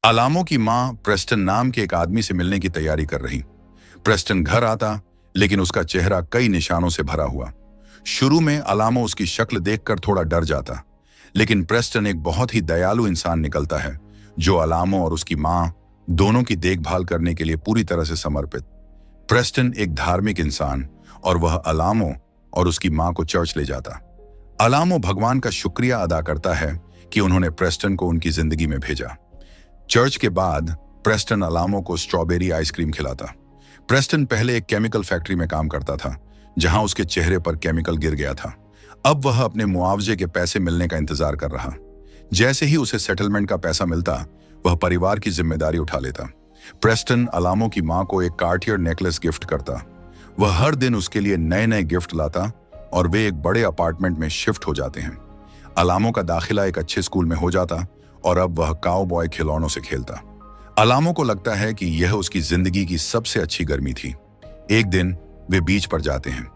Alamo की मां Preston नाम के एक आदमी से मिलने की तैयारी कर रही। प्रेस्टन घर आता, लेकिन उसका चेहरा कई निशानों से भरा हुआ। शुरू में अलामो उसकी शक्ल देखकर थोड़ा डर जाता, लेकिन प्रेस्टन एक बहुत ही दयालु इंसान निकलता है, जो अलामो और उसकी मां दोनों की देखभाल करने के लिए पूरी तरह से समर्पित। प्रेस्टन एक धार्मिक इंसान, और वह अलामो और उसकी मां को चर्च ले जाता। अलामो भगवान का शुक्रिया अदा करता है कि उन्होंने प्रेस्टन को उनकी जिंदगी में भेजा। चर्च के बाद प्रेस्टन अलामो को स्ट्रॉबेरी आइसक्रीम खिलाता। प्रेस्टन पहले एक केमिकल फैक्ट्री में काम करता था, जहां उसके चेहरे पर केमिकल गिर गया था। अब वह अपने मुआवजे के पैसे मिलने का इंतजार कर रहा। जैसे ही उसे सेटलमेंट का पैसा मिलता, वह परिवार की जिम्मेदारी उठा लेता। प्रेस्टन अलामो की मां को एक कार्टियर नेकलेस गिफ्ट करता। वह हर दिन उसके लिए नए नए गिफ्ट लाता, और वे एक बड़े अपार्टमेंट में शिफ्ट हो जाते हैं। अलामो का दाखिला एक अच्छे स्कूल में हो जाता, और अब वह काउबॉय खिलौनों से खेलता। अलामो को लगता है कि यह उसकी जिंदगी की सबसे अच्छी गर्मी थी। एक दिन वे बीच पर जाते हैं।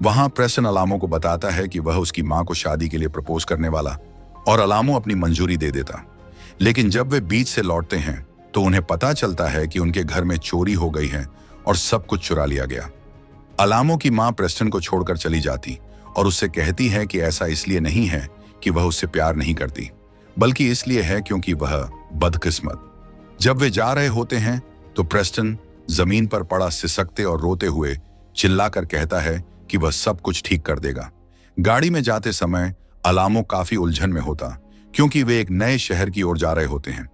वहां प्रेस्टन अलामो को बताता है कि वह उसकी मां को शादी के लिए प्रपोज करने वाला, और अलामो अपनी मंजूरी दे देता। लेकिन जब वे बीच से लौटते हैं, तो उन्हें पता चलता है कि उनके घर में चोरी हो गई है और सब कुछ चुरा लिया गया। अलामो की मां प्रेस्टन को छोड़कर चली जाती, और उससे कहती है कि ऐसा इसलिए नहीं है कि वह उससे प्यार नहीं करती, बल्कि इसलिए है क्योंकि वह बदकिस्मत। जब वे जा रहे होते हैं, तो प्रेस्टन जमीन पर पड़ा सिसकते और रोते हुए चिल्लाकर कहता है कि वह सब कुछ ठीक कर देगा। गाड़ी में जाते समय अलामो काफी उलझन में होता, क्योंकि वे एक नए शहर की ओर जा रहे होते हैं।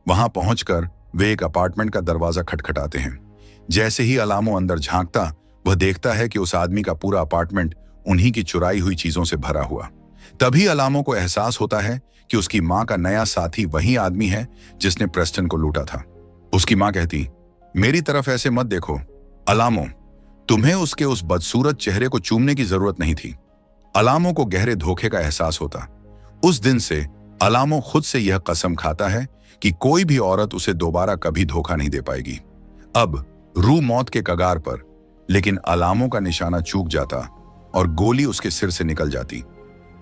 वहां पहुंचकर वे एक अपार्टमेंट का दरवाजा खटखटाते हैं। जैसे ही अलामो अंदर झांकता, वह देखता है कि उस आदमी का पूरा अपार्टमेंट उन्हीं की चुराई हुई चीजों से भरा हुआ। तभी अलामो को एहसास होता है कि उसकी मां का नया साथी वही आदमी है जिसने प्रेस्टन को लूटा था। उसकी मां कहती, मेरी तरफ ऐसे मत देखो अलामो, तुम्हें उसके उस बदसूरत चेहरे को चूमने की जरूरत नहीं थी। अलामो को गहरे धोखे का एहसास होता। उस दिन से अलामो खुद से यह कसम खाता है कि कोई भी औरत उसे दोबारा कभी धोखा नहीं दे पाएगी। अब रू मौत के कगार पर, लेकिन अलामो का निशाना चूक जाता और गोली उसके सिर से निकल जाती।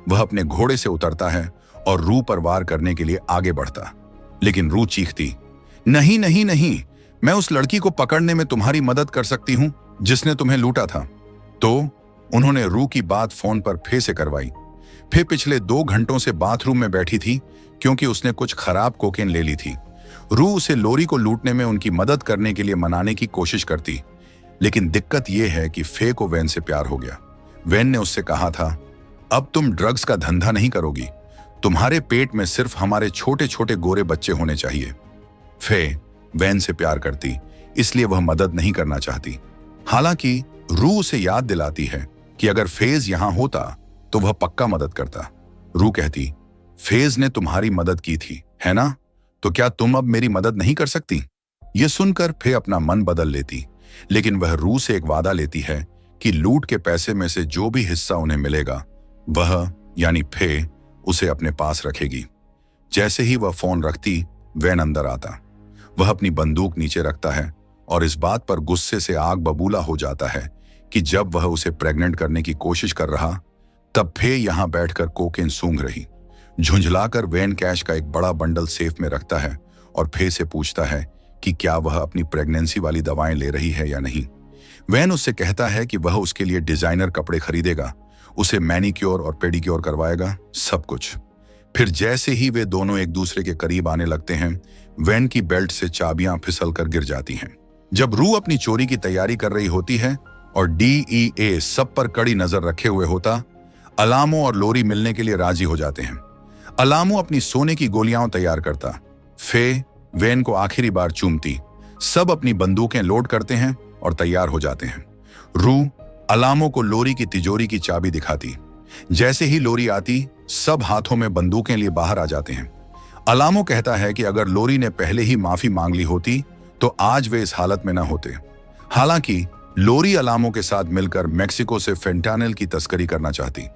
वह अपने घोड़े से उतरता है और रू पर वार करने के लिए आगे बढ़ता, लेकिन रू चीखती, नहीं नहीं नहीं, मैं उस लड़की को पकड़ने में तुम्हारी मदद कर सकती हूं जिसने तुम्हें लूटा था। तो उन्होंने रू की बात फोन पर फे से करवाई। फे पिछले 2 घंटों से बाथरूम में बैठी थी, क्योंकि उसने कुछ खराब कोकेन ले ली थी। रू उसे लोरी को लूटने में उनकी मदद करने के लिए मनाने की कोशिश करती, लेकिन दिक्कत यह है कि फे को वैन से प्यार हो गया। वैन ने उससे कहा था, अब तुम ड्रग्स का धंधा नहीं करोगी, तुम्हारे पेट में सिर्फ हमारे छोटे छोटे गोरे बच्चे होने चाहिए। फे वैन से प्यार करती, इसलिए वह मदद नहीं करना चाहती। हालांकि रू उसे याद दिलाती है कि अगर फेज यहां होता तो वह पक्का मदद करता। रू कहती, फेज ने तुम्हारी मदद की थी, है ना? तो क्या तुम अब मेरी मदद नहीं कर सकती? यह सुनकर फे अपना मन बदल लेती, लेकिन वह रू से एक वादा लेती है कि लूट के पैसे में से जो भी हिस्सा उन्हें मिलेगा, वह यानी फे उसे अपने पास रखेगी। जैसे ही वह फोन रखती, वैन अंदर आता। वह अपनी बंदूक नीचे रखता है और इस बात पर गुस्से से आग बबूला हो जाता है कि जब वह उसे प्रेग्नेंट करने की कोशिश कर रहा, तब फे यहां बैठकर कोकेन सूंघ रही। झुंझलाकर वैन कैश का एक बड़ा बंडल सेफ में रखता है और फे से पूछता है कि क्या वह अपनी प्रेगनेंसी वाली दवाएं ले रही है या नहीं। वैन उससे कहता है कि वह उसके लिए डिजाइनर कपड़े खरीदेगा, उसे मैनिक्योर और पेडिक्योर करवाएगा, सब कुछ। फिर जैसे ही वे दोनों एक दूसरे के करीब आने लगते हैं, वैन की बेल्ट से चाबियां फिसलकर गिर जाती हैं। जब रू अपनी चोरी की तैयारी कर रही होती है और DEA सब पर कड़ी नजर रखे हुए होता, अलामो और लोरी मिलने के लिए राजी हो जाते हैं। अलामो अपनी सोने की गोलियां तैयार करता। फे वैन को आखिरी बार चूमती। सब अपनी बंदूकें लोड करते हैं और तैयार हो जाते हैं। रू अलामो को लोरी की तिजोरी की चाबी दिखाती। जैसे ही लोरी आती, सब हाथों में बंदूकें लिए बाहर आ जाते हैं। अलामो कहता है कि अगर लोरी ने पहले ही माफी मांग ली होती, तो आज वे इस हालत में न होते। हालांकि लोरी अलामो के साथ मिलकर मेक्सिको से फेंटानिल की तस्करी करना चाहती।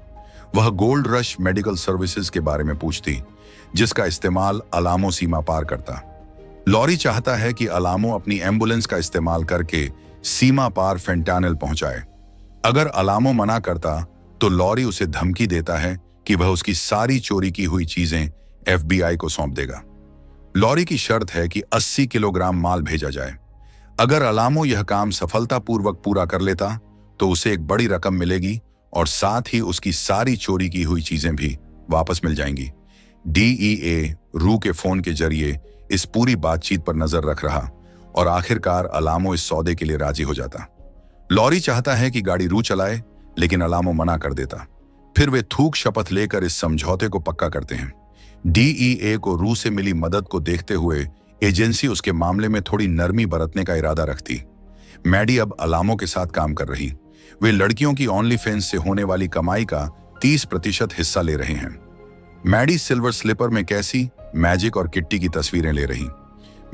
वह गोल्ड रश मेडिकल सर्विसेज के बारे में पूछती, जिसका इस्तेमाल अलामो सीमा पार करता। लॉरी चाहता है कि अलामो अपनी एम्बुलेंस का इस्तेमाल करके सीमा पार फेंटानिल पहुंचाए। अगर अलामो मना करता, तो लॉरी उसे धमकी देता है कि वह उसकी सारी चोरी की हुई चीजें FBI को सौंप देगा। लॉरी की शर्त है कि 80 किलोग्राम माल भेजा जाए। अगर अलामो यह काम सफलतापूर्वक पूरा कर लेता तो उसे एक बड़ी रकम मिलेगी और साथ ही उसकी सारी चोरी की हुई चीजें भी वापस मिल जाएंगी। डीईए रू के फोन के जरिए इस पूरी बातचीत पर नजर रख रहा और आखिरकार अलामो इस सौदे के लिए राजी हो जाता। लॉरी चाहता है कि गाड़ी रू चलाए, लेकिन अलामो मना कर देता। फिर वे थूक शपथ लेकर इस समझौते को पक्का करते हैं। डीईए को रू से मिली मदद को देखते हुए एजेंसी उसके मामले में थोड़ी नरमी बरतने का इरादा रखती। मैडी अब अलामो के साथ काम कर रही। वे लड़कियों की ओनली फेंस से होने वाली कमाई का 30% हिस्सा ले रहे हैं। मैडी सिल्वर स्लीपर में कैसी, मैजिक और किट्टी की तस्वीरें ले रही।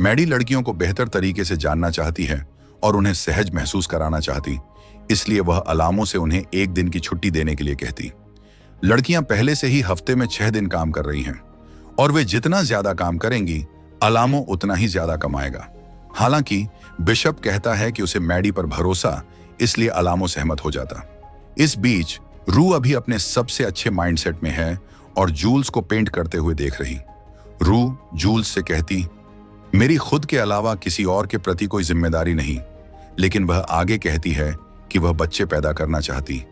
मैडी लड़कियों को बेहतर तरीके से जानना चाहती है और उन्हें सहज महसूस कराना चाहती, इसलिए वह अलामो से उन्हें एक दिन की छुट्टी देने के लिए कहती। लड़कियां पहले से ही हफ्ते में 6 दिन काम कर रही हैं और वे जितना ज्यादा काम करेंगी अलामो उतना ही ज्यादा कमाएगा। हालांकि बिशप कहता है कि उसे मैडी पर भरोसा, इसलिए अलामो सहमत हो जाता। इस बीच रू अभी अपने सबसे अच्छे माइंडसेट में है और जूल्स को पेंट करते हुए देख रही। रू जूल्स से कहती, मेरी खुद के अलावा किसी और के प्रति कोई जिम्मेदारी नहीं, लेकिन वह आगे कहती है कि वह बच्चे पैदा करना चाहती,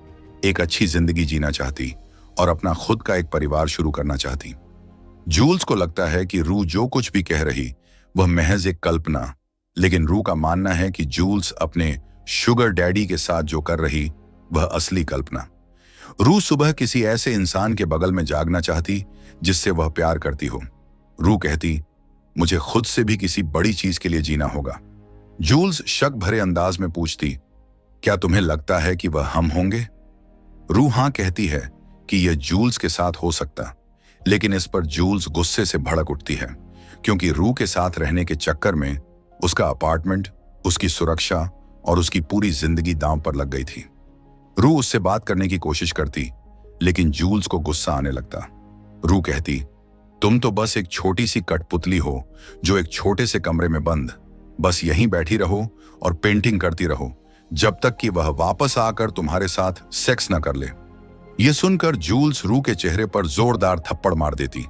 एक अच्छी जिंदगी जीना चाहती और अपना खुद का एक परिवार शुरू करना चाहती। जूल्स को लगता है कि रू जो कुछ भी कह रही वह महज एक कल्पना, लेकिन रू का मानना है कि जूल्स अपने शुगर डैडी के साथ जो कर रही वह असली कल्पना। रू सुबह किसी ऐसे इंसान के बगल में जागना चाहती जिससे वह प्यार करती हो। रू कहती, मुझे खुद से भी किसी बड़ी चीज के लिए जीना होगा। जूल्स शक भरे अंदाज में पूछती, क्या तुम्हें लगता है कि वह हम होंगे? रू हां कहती है कि यह जूल्स के साथ हो सकता, लेकिन इस पर जूल्स गुस्से से भड़क उठती है, क्योंकि रू के साथ रहने के चक्कर में उसका अपार्टमेंट, उसकी सुरक्षा और उसकी पूरी जिंदगी दांव पर लग गई थी। रू उससे बात करने की कोशिश करती, लेकिन जूल्स को गुस्सा आने लगता। रू कहती, तुम तो बस एक छोटी सी कठपुतली हो जो एक छोटे से कमरे में बंद बस यहीं बैठी रहो और पेंटिंग करती रहो जब तक कि वह वापस आकर तुम्हारे साथ सेक्स न कर ले। यह सुनकर जूल्स रू के चेहरे पर जोरदार थप्पड़ मार देती।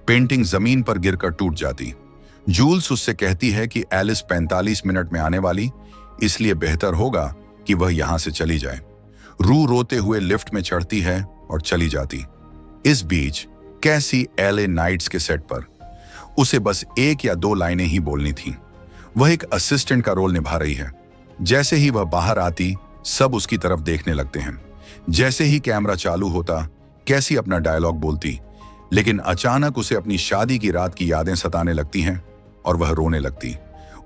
पेंटिंग जमीन पर गिरकर टूट जाती। जूल्स उससे कहती है कि एलिस 45 मिनट में आने वाली, इसलिए बेहतर होगा कि वह यहां से चली जाए। रू रोते हुए लिफ्ट में चढ़ती है और चली जाती। इस बीच कैसी एलए नाइट्स के सेट पर उसे बस 1 या 2 लाइनें ही बोलनी थीं। वह एक असिस्टेंट का रोल निभा रही है। जैसे ही वह बाहर आती सब उसकी तरफ देखने लगते हैं। जैसे ही कैमरा चालू होता कैसी अपना डायलॉग बोलती, लेकिन अचानक उसे अपनी शादी की रात की यादें सताने लगती हैं और वह रोने लगती।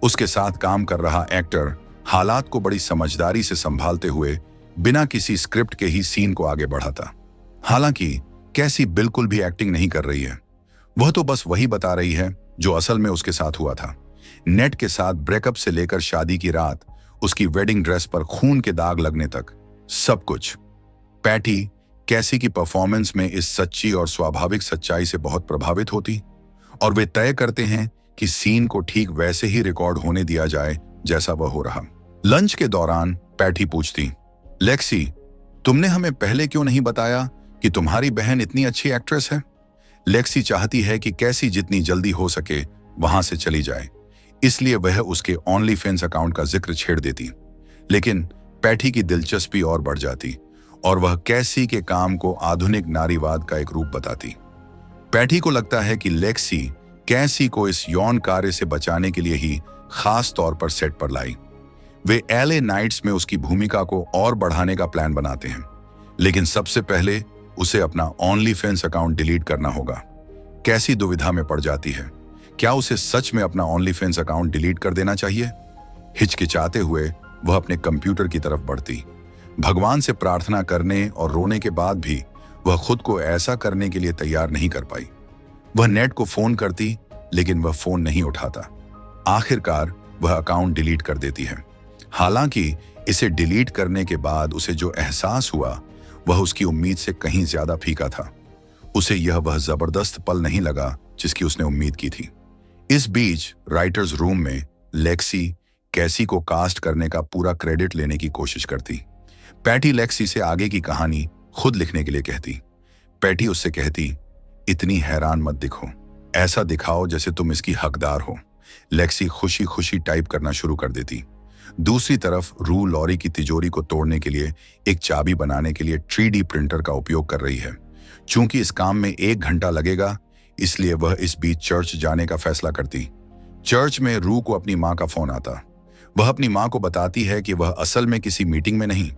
उसके साथ काम कर रहा एक्टर हालात को बड़ी समझदारी से संभालते हुए बिना किसी स्क्रिप्ट के ही सीन को आगे बढ़ाता। हालांकि कैसी बिल्कुल भी एक्टिंग नहीं कर रही है, वह तो बस वही बता रही है जो असल में उसके साथ हुआ था। नेट के साथ ब्रेकअप से लेकर शादी की रात, उसकी वेडिंग ड्रेस पर खून के दाग लगने तक, सब कुछ। पैटी कैसी की परफॉर्मेंस में इस सच्ची और स्वाभाविक सच्चाई से बहुत प्रभावित होती और वे तय करते हैं कि सीन को ठीक वैसे ही रिकॉर्ड होने दिया जाए जैसा वह हो रहा। लंच के दौरान पैटी पूछती, लेक्सी, तुमने हमें पहले क्यों नहीं बताया कि तुम्हारी बहन इतनी अच्छी एक्ट्रेस है? लेक्सी चाहती है कि कैसी जितनी जल्दी हो सके वहां से चली जाए, इसलिए वह उसके ओनली फैंस अकाउंट का जिक्र छेड़ देती। लेकिन पैटी की दिलचस्पी और बढ़ जाती और वह कैसी के काम को आधुनिक नारीवाद का एक रूप बताती। पैटी को लगता है कि लेक्सी कैसी को इस यौन कार्य से बचाने के लिए ही खास तौर पर सेट पर लाई। वे एलए नाइट्स में उसकी भूमिका को और बढ़ाने का प्लान बनाते हैं, लेकिन सबसे पहले उसे अपना ओनली फैंस अकाउंट डिलीट करना होगा। कैसी दुविधा में पड़ जाती है, क्या उसे सच में अपना ओनली फैंस अकाउंट डिलीट कर देना चाहिए? हिचकिचाते हुए वह अपने कंप्यूटर की तरफ बढ़ती। भगवान से प्रार्थना करने और रोने के बाद भी वह खुद को ऐसा करने के लिए तैयार नहीं कर पाई। वह नेट को फोन करती, लेकिन वह फोन नहीं उठाता। आखिरकार वह अकाउंट डिलीट कर देती है। हालांकि इसे डिलीट करने के बाद उसे जो एहसास हुआ वह उसकी उम्मीद से कहीं ज्यादा फीका था। उसे यह वह जबरदस्त पल नहीं लगा जिसकी उसने उम्मीद की थी। इस बीच राइटर्स रूम में लेक्सी कैसी को कास्ट करने का पूरा क्रेडिट लेने की कोशिश करती। पैटी लेक्सी से आगे की कहानी खुद लिखने के लिए कहती। पैटी उससे कहती, इतनी हैरान मत दिखो, ऐसा दिखाओ जैसे तुम इसकी हकदार हो। लेक्सी खुशी खुशी टाइप करना शुरू कर देती। दूसरी तरफ रू लॉरी की तिजोरी को तोड़ने के लिए एक चाबी बनाने के लिए 3D प्रिंटर का उपयोग कर रही है। चूंकि इस काम में 1 घंटा लगेगा, इसलिए वह इस बीच चर्च जाने का फैसला करती। चर्च में रू को अपनी माँ का फोन आता। वह अपनी माँ को बताती है कि वह असल में किसी मीटिंग में नहीं।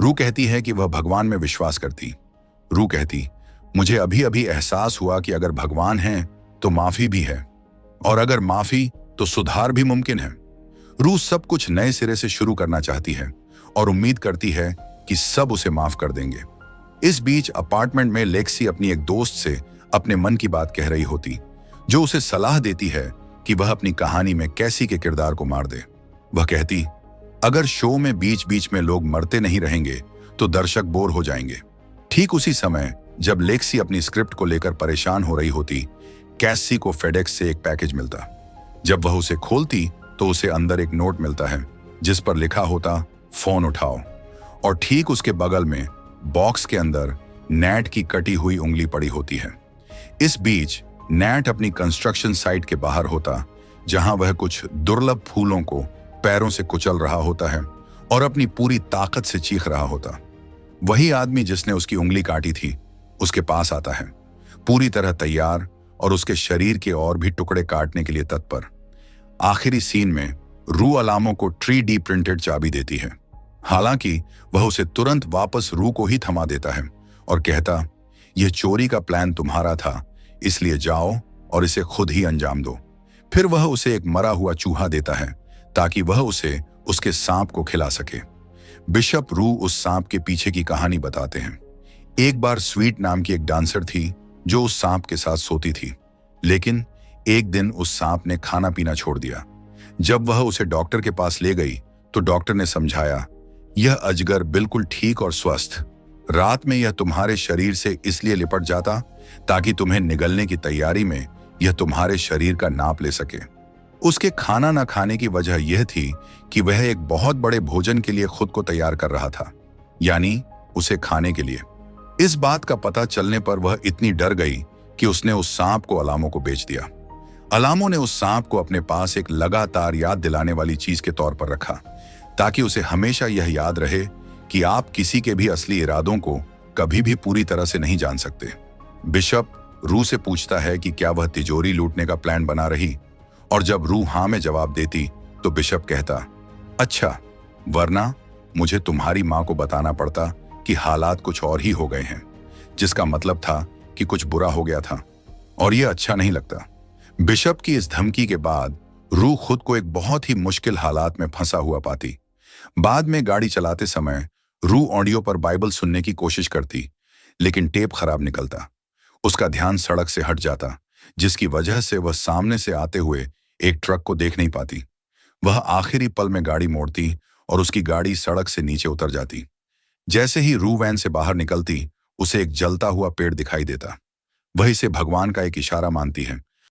रू कहती है कि वह भगवान में विश्वास करती। रू कहती, मुझे अभी अभी एहसास हुआ कि अगर भगवान है तो माफी भी है, और अगर माफी तो सुधार भी मुमकिन है। रू सब कुछ नए सिरे से शुरू करना चाहती है और उम्मीद करती है कि सब उसे माफ कर देंगे। इस बीच अपार्टमेंट में लेक्सी अपनी एक दोस्त से अपने मन की बात कह रही होती, जो उसे सलाह देती है कि वह अपनी कहानी में कैसी के किरदार को मार दे। वह कहती, अगर शो में बीच बीच में लोग मरते नहीं रहेंगे तो दर्शक बोर हो जाएंगे। ठीक उसी समय जब लेक्सी अपनी स्क्रिप्ट को लेकर परेशान हो रही होती, कैसी को फेडेक्स से एक पैकेज मिलता। जब वह उसे खोलती तो उसे अंदर एक नोट मिलता है जिस पर लिखा होता, फोन उठाओ। और ठीक उसके बगल में बॉक्स के अंदर नैट की कटी हुई उंगली पड़ी होती है। इस बीच नैट अपनी कंस्ट्रक्शन साइट के बाहर होता, जहां वह कुछ दुर्लभ फूलों को पैरों से कुचल रहा होता है और अपनी पूरी ताकत से चीख रहा होता। वही आदमी जिसने उसकी उंगली काटी थी उसके पास आता है, पूरी तरह तैयार और उसके शरीर के और भी टुकड़े काटने के लिए तत्पर। आखिरी सीन में रू अलामो को 3D प्रिंटेड चाबी देती है। हालांकि वह उसे तुरंत वापस रू को ही थमा देता है और कहता, यह चोरी का प्लान तुम्हारा था, इसलिए जाओ और इसे खुद ही अंजाम दो। फिर वह उसे एक मरा हुआ चूहा देता है ताकि वह उसे उसके सांप को खिला सके। बिशप रू उस सांप के पीछे की कहानी बताते हैं। एक बार स्वीट नाम की एक डांसर थी जो उस सांप के साथ सोती थी, लेकिन एक दिन उस सांप ने खाना पीना छोड़ दिया। जब वह उसे डॉक्टर के पास ले गई तो डॉक्टर ने समझाया, यह अजगर बिल्कुल ठीक और स्वस्थ। रात में यह तुम्हारे शरीर से इसलिए लिपट जाता ताकि तुम्हें निगलने की तैयारी में यह तुम्हारे शरीर का नाप ले सके। उसके खाना न खाने की वजह यह थी कि वह एक बहुत बड़े भोजन के लिए खुद को तैयार कर रहा था, यानी उसे खाने के लिए। इस बात का पता चलने पर वह इतनी डर गई कि उसने उस सांप को अलामो को बेच दिया। अलामो ने उस सांप को अपने पास एक लगातार याद दिलाने वाली चीज के तौर पर रखा, ताकि उसे हमेशा यह याद रहे कि आप किसी के भी असली इरादों को कभी भी पूरी तरह से नहीं जान सकते। बिशप रू से पूछता है कि क्या वह तिजोरी लूटने का प्लान बना रही, और जब रू हाँ में जवाब देती तो बिशप कहता, अच्छा, वरना मुझे तुम्हारी माँ को बताना पड़ता कि हालात कुछ और ही हो गए हैं, जिसका मतलब था कि कुछ बुरा हो गया था और यह अच्छा नहीं लगता। बिशप की इस धमकी के बाद रू खुद को एक बहुत ही मुश्किल हालात में फंसा हुआ पाती। बाद में गाड़ी चलाते समय रू ऑडियो पर बाइबल सुनने की कोशिश करती, लेकिन टेप खराब निकलता। उसका ध्यान सड़क से हट जाता, जिसकी वजह से वह सामने से आते हुए एक ट्रक को देख नहीं पाती। वह आखिरी पल में गाड़ी मोड़ती और उसकी गाड़ी सड़क से नीचे उतर जाती। जैसे ही रू वैन से बाहर निकलती, उसे एक जलता हुआ पेड़ दिखाई देता। वह इसे भगवान का एक इशारा मानती है